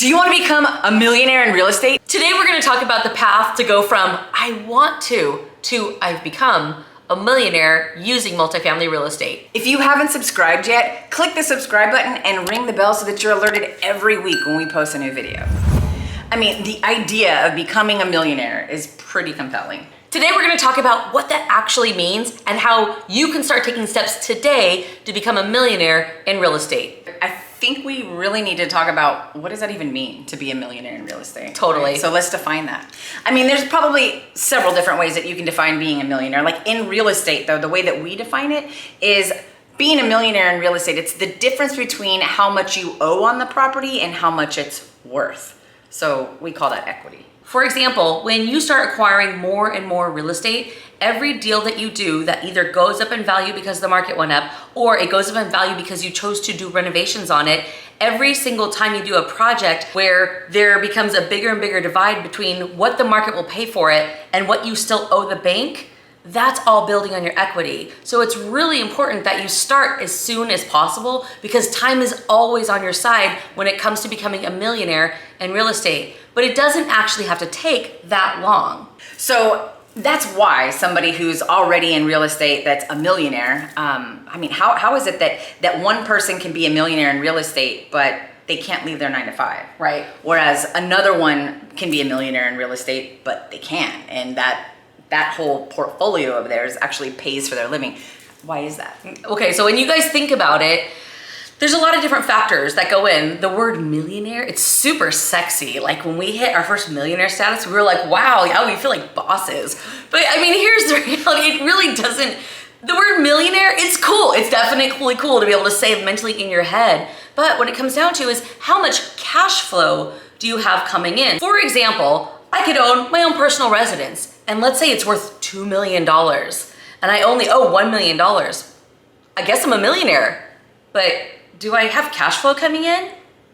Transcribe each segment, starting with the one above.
Do you want to become a millionaire in real estate? Today we're going to talk about the path to go from I want to I've become a millionaire using multifamily real estate. If you haven't subscribed yet, click the subscribe button and ring the bell so that you're alerted every week when we post a new video. I mean, the idea of becoming a millionaire is pretty compelling. Today we're going to talk about what that actually means and how you can start taking steps today to become a millionaire in real estate. I think we really need to talk about what does that even mean to be a millionaire in real estate. Totally. Right? So let's define that. I mean, there's probably several different ways that you can define being a millionaire. Like in real estate though, the way that we define it is being a millionaire in real estate. It's the difference between how much you owe on the property and how much it's worth. So we call that equity. For example, when you start acquiring more and more real estate, every deal that you do that either goes up in value because the market went up or it goes up in value because you chose to do renovations on it, every single time you do a project where there becomes a bigger and bigger divide between what the market will pay for it and what you still owe the bank, that's all building on your equity. So it's really important that you start as soon as possible because time is always on your side when it comes to becoming a millionaire in real estate. But it doesn't actually have to take that long. So that's why somebody who's already in real estate that's a millionaire, I mean, how is it that one person can be a millionaire in real estate, but they can't leave their 9 to 5? Right. Whereas another one can be a millionaire in real estate, but they can't. And that whole portfolio of theirs actually pays for their living. Why is that? Okay, so when you guys think about it, there's a lot of different factors that go in. The word millionaire, it's super sexy. Like when we hit our first millionaire status, we were like, wow, yeah, we feel like bosses. But I mean, here's the reality. It really doesn't, the word millionaire, it's cool. It's definitely cool to be able to say mentally in your head. But what it comes down to is how much cash flow do you have coming in? For example, I could own my own personal residence and let's say it's worth $2 million and I only owe $1 million. I guess I'm a millionaire, but do I have cash flow coming in?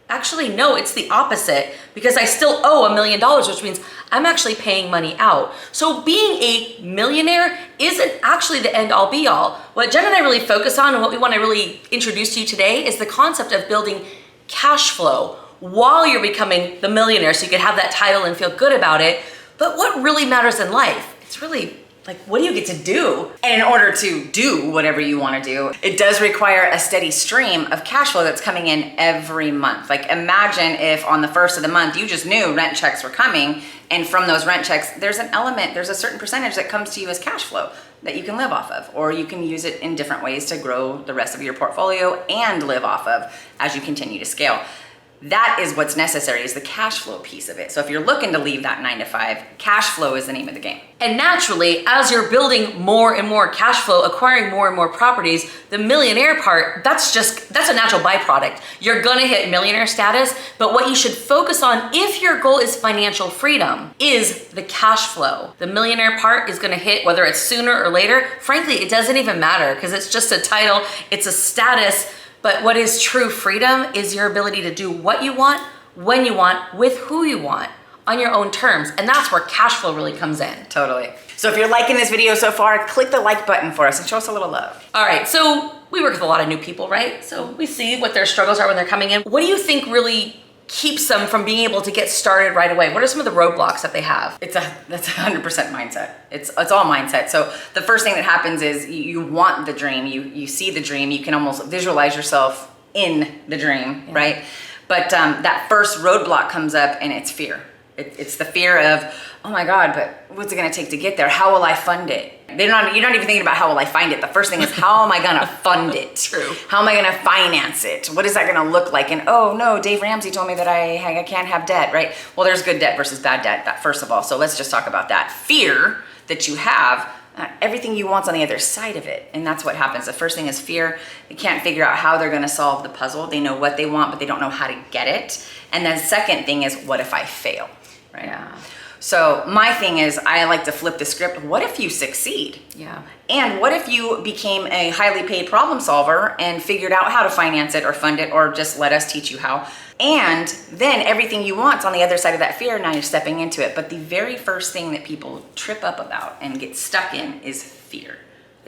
Actually, no, it's the opposite because I still owe $1 million, which means I'm actually paying money out. So being a millionaire isn't actually the end all be all. What Jen and I really focus on and what we want to really introduce to you today is the concept of building cash flow while you're becoming the millionaire so you can have that title and feel good about it. But what really matters in life? It's really like, what do you get to do? And in order to do whatever you want to do, it does require a steady stream of cash flow that's coming in every month. Like imagine if on the first of the month, you just knew rent checks were coming. And from those rent checks, there's a certain percentage that comes to you as cash flow that you can live off of, or you can use it in different ways to grow the rest of your portfolio and live off of as you continue to scale. That is what's necessary, is the cash flow piece of it. So if you're looking to leave that 9 to 5, cash flow is the name of the game. And naturally, as you're building more and more cash flow, acquiring more and more properties, the millionaire part, that's a natural byproduct. You're gonna hit millionaire status, but what you should focus on if your goal is financial freedom is the cash flow. The millionaire part is gonna hit whether it's sooner or later. Frankly, it doesn't even matter because it's just a title, it's a status. But what is true freedom is your ability to do what you want, when you want, with who you want, on your own terms. And that's where cash flow really comes in. Totally. So if you're liking this video so far, click the like button for us and show us a little love. All right, so we work with a lot of new people, right? So we see what their struggles are when they're coming in. What do you think really keeps them from being able to get started right away? What are some of the roadblocks that they have? That's 100% mindset. It's all mindset. So the first thing that happens is you want the dream, you see the dream, you can almost visualize yourself in the dream, yeah. Right? But that first roadblock comes up and it's fear. It's the fear of, oh my God, but what's it gonna take to get there? How will I fund it? You're not even thinking about how will I find it. The first thing is, how am I gonna fund it? True. How am I gonna finance it? What is that gonna look like? And oh no, Dave Ramsey told me that I can't have debt, right? Well, there's good debt versus bad debt, first of all. So let's just talk about that. Fear that you have, everything you want's on the other side of it. And that's what happens. The first thing is fear. They can't figure out how they're gonna solve the puzzle. They know what they want, but they don't know how to get it. And then second thing is, what if I fail? Right? Yeah. So my thing is, I like to flip the script. What if you succeed? Yeah. And what if you became a highly paid problem solver and figured out how to finance it or fund it, or just let us teach you how? And then everything you want's on the other side of that fear. Now you're stepping into it. But the very first thing that people trip up about and get stuck in is fear.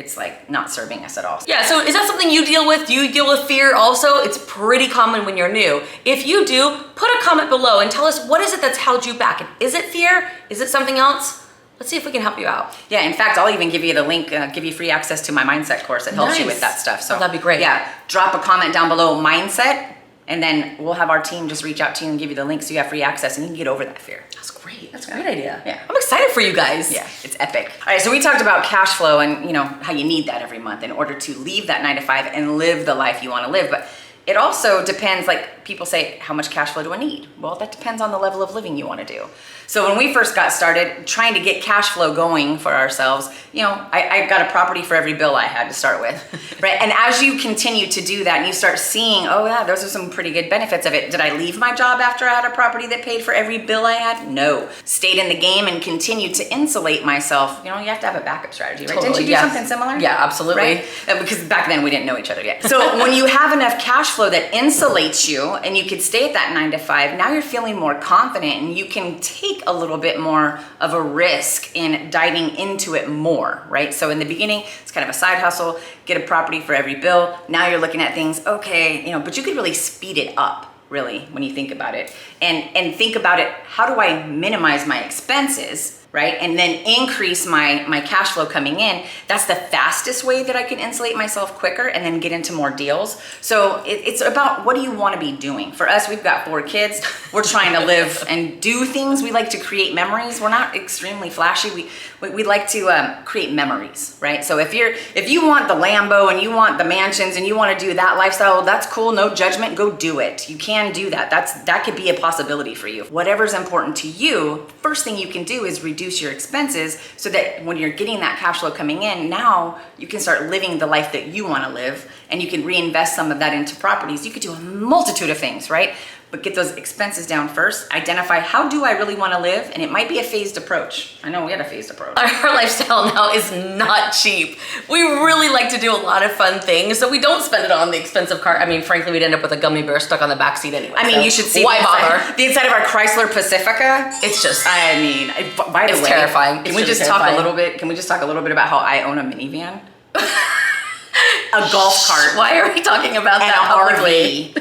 it's like not serving us at all. Yeah, so is that something you deal with? Do you deal with fear also? It's pretty common when you're new. If you do, put a comment below and tell us what is it that's held you back. Is it fear? Is it something else? Let's see if we can help you out. Yeah, in fact, I'll even give you the link, give you free access to my mindset course that helps you with that stuff. So that'd be great. Yeah, drop a comment down below, mindset, and then we'll have our team just reach out to you and give you the link so you have free access and you can get over that fear. That's great. That's a great idea. Yeah. I'm excited for you guys. Yeah, it's epic. All right, so we talked about cash flow and how you need that every month in order to leave that 9 to 5 and live the life you want to live. But it also depends, like people say, how much cash flow do I need? Well, that depends on the level of living you want to do. So when we first got started trying to get cash flow going for ourselves, I got a property for every bill I had to start with, right? And as you continue to do that and you start seeing, oh yeah, those are some pretty good benefits of it. Did I leave my job after I had a property that paid for every bill I had? No. Stayed in the game and continued to insulate myself. You have to have a backup strategy, right? Totally, Didn't you do something similar? Yeah, absolutely. Right? Because back then we didn't know each other yet. So when you have enough cash flow that insulates you and you could stay at that 9 to 5, now you're feeling more confident and you can take a little bit more of a risk in diving into it more, right? So in the beginning, it's kind of a side hustle, get a property for every bill. Now you're looking at things, okay, but you could really speed it up, really, when you think about it. And think about it, how do I minimize my expenses, right? And then increase my cash flow coming in. That's the fastest way that I can insulate myself quicker and then get into more deals. So it's about what do you want to be doing? For us, we've got 4 kids. We're trying to live and do things. We like to create memories. We're not extremely flashy. We like to create memories, right? So if you want the Lambo and you want the mansions and you want to do that lifestyle, that's cool. No judgment. Go do it. You can do that. That could be a possibility for you. Whatever's important to you, first thing you can do is reduce your expenses so that when you're getting that cash flow coming in, now you can start living the life that you want to live and you can reinvest some of that into properties. You could do a multitude of things, right? But get those expenses down first. Identify how do I really want to live? And it might be a phased approach. I know we had a phased approach. Our lifestyle now is not cheap. We really like to do a lot of fun things, so we don't spend it on the expensive car. I mean, frankly, we'd end up with a gummy bear stuck on the back seat anyway. I mean, you should see why bother? The inside of our Chrysler Pacifica. It's just, By the way, terrifying. Can we just talk a little bit? Can we just talk a little bit about how I own a minivan, a golf cart? Why are we talking about that publicly?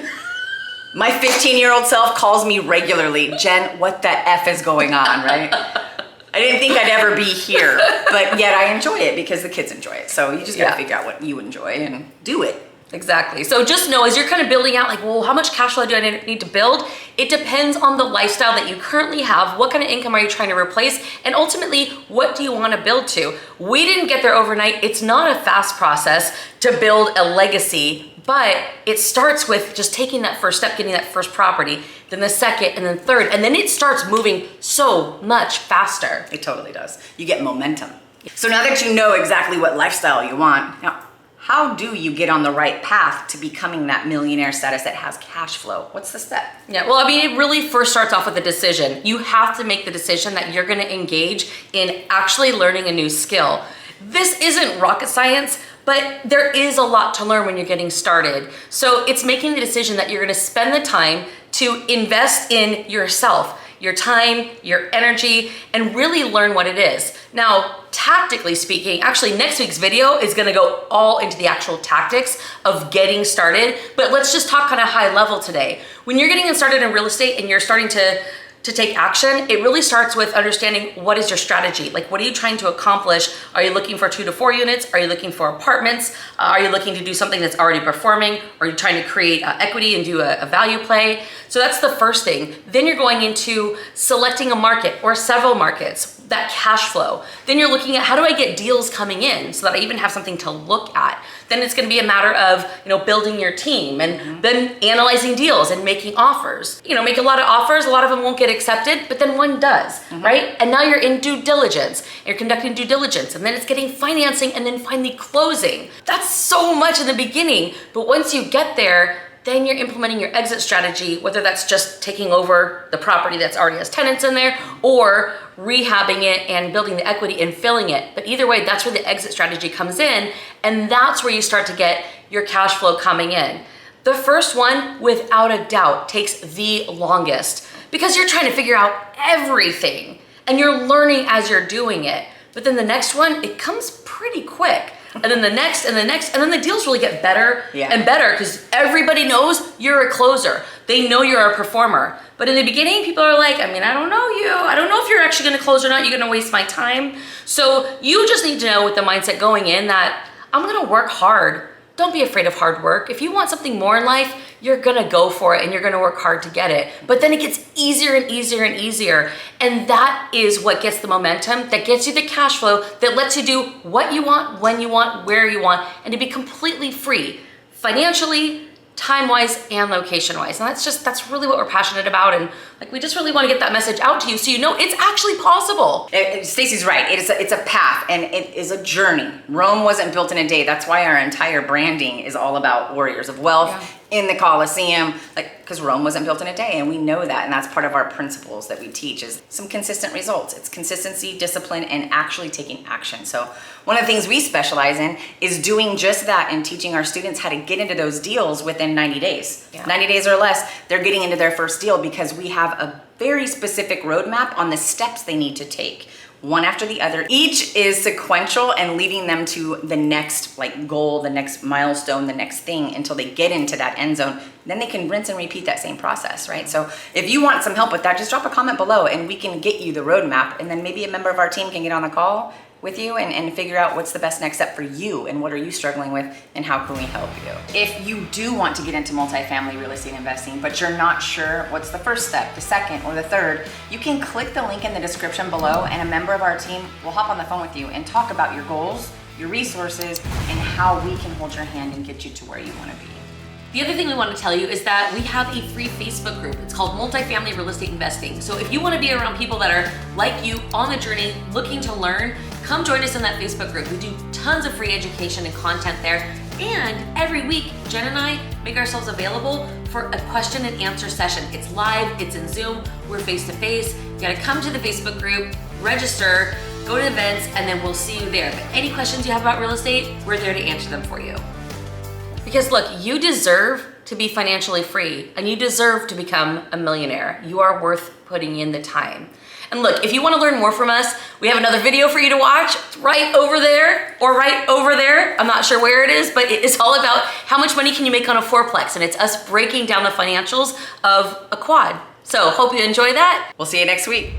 My 15-year-old self calls me regularly, Jen, what the F is going on, right? I didn't think I'd ever be here, but yet I enjoy it because the kids enjoy it. So you just gotta figure out what you enjoy and do it. Exactly. So just know as you're kind of building out, like, well, how much cash flow do I need to build? It depends on the lifestyle that you currently have. What kind of income are you trying to replace? And ultimately, what do you want to build to? We didn't get there overnight. It's not a fast process to build a legacy, but it starts with just taking that first step, getting that first property, then the second, and then third, and then it starts moving so much faster. It totally does. You get momentum. So now that you know exactly what lifestyle you want, now, how do you get on the right path to becoming that millionaire status that has cash flow? What's the step? Yeah, well, I mean, it really first starts off with a decision. You have to make the decision that you're gonna engage in actually learning a new skill. This isn't rocket science, but there is a lot to learn when you're getting started. So it's making the decision that you're gonna spend the time to invest in yourself, your time, your energy, and really learn what it is. Now, tactically speaking, actually next week's video is gonna go all into the actual tactics of getting started, but let's just talk kind of high level today. When you're getting started in real estate and you're starting to take action, it really starts with understanding what is your strategy. Like, what are you trying to accomplish? Are you looking for 2 to 4 units? Are you looking for apartments? Are you looking to do something that's already performing? Are you trying to create equity and do a value play? So that's the first thing. Then you're going into selecting a market or several markets, that cash flow. Then you're looking at how do I get deals coming in so that I even have something to look at. Then it's gonna be a matter of building your team and then analyzing deals and making offers. Make a lot of offers, a lot of them won't get accepted, but then one does, right? And now you're in due diligence. You're conducting due diligence, and then it's getting financing and then finally closing. That's so much in the beginning, but once you get there, then you're implementing your exit strategy, whether that's just taking over the property that's already has tenants in there or rehabbing it and building the equity and filling it. But either way, that's where the exit strategy comes in, and that's where you start to get your cash flow coming in. The first one, without a doubt, takes the longest because you're trying to figure out everything and you're learning as you're doing it. But then the next one, it comes pretty quick. and then the next, and the next, and then the deals really get better Yeah. and better because everybody knows you're a closer. They know you're a performer. But in the beginning, people are like, I mean, I don't know you. I don't know if you're actually gonna close or not. You're gonna waste my time. So you just need to know with the mindset going in that I'm gonna work hard. Don't be afraid of hard work. If you want something more in life, you're gonna go for it and you're gonna work hard to get it. But then it gets easier and easier and easier. And that is what gets the momentum, that gets you the cash flow, that lets you do what you want, when you want, where you want, and to be completely free, financially, time-wise, and location-wise. And that's really what we're passionate about. And like, we just really want to get that message out to you so you know it's actually possible. Stacy's right. It's a path and it is a journey. Rome wasn't built in a day. That's why our entire branding is all about warriors of wealth in the Colosseum, because Rome wasn't built in a day, and we know that, and that's part of our principles that we teach is some consistent results. It's consistency, discipline, and actually taking action. So one of the things we specialize in is doing just that and teaching our students how to get into those deals within 90 days. Yeah. 90 days or less, they're getting into their first deal because we have a very specific roadmap on the steps they need to take, one after the other. Each is sequential and leading them to the next goal, the next milestone, the next thing until they get into that end zone. Then they can rinse and repeat that same process, right? So if you want some help with that, just drop a comment below and we can get you the roadmap, and then maybe a member of our team can get on the call with you and figure out what's the best next step for you and what are you struggling with and how can we help you. If you do want to get into multifamily real estate investing, but you're not sure what's the first step, the second, or the third, you can click the link in the description below and a member of our team will hop on the phone with you and talk about your goals, your resources, and how we can hold your hand and get you to where you want to be. The other thing we want to tell you is that we have a free Facebook group. It's called Multifamily Real Estate Investing. So if you want to be around people that are like you on the journey, looking to learn, come join us in that Facebook group. We do tons of free education and content there. And every week, Jen and I make ourselves available for a question and answer session. It's live, it's in Zoom, we're face to face. You gotta come to the Facebook group, register, go to events, and then we'll see you there. But any questions you have about real estate, we're there to answer them for you. Because look, you deserve to be financially free and you deserve to become a millionaire. You are worth putting in the time. And look, if you want to learn more from us, we have another video for you to watch. It's right over there or right over there. I'm not sure where it is, but it's all about how much money can you make on a fourplex, and it's us breaking down the financials of a quad. So hope you enjoy that. We'll see you next week.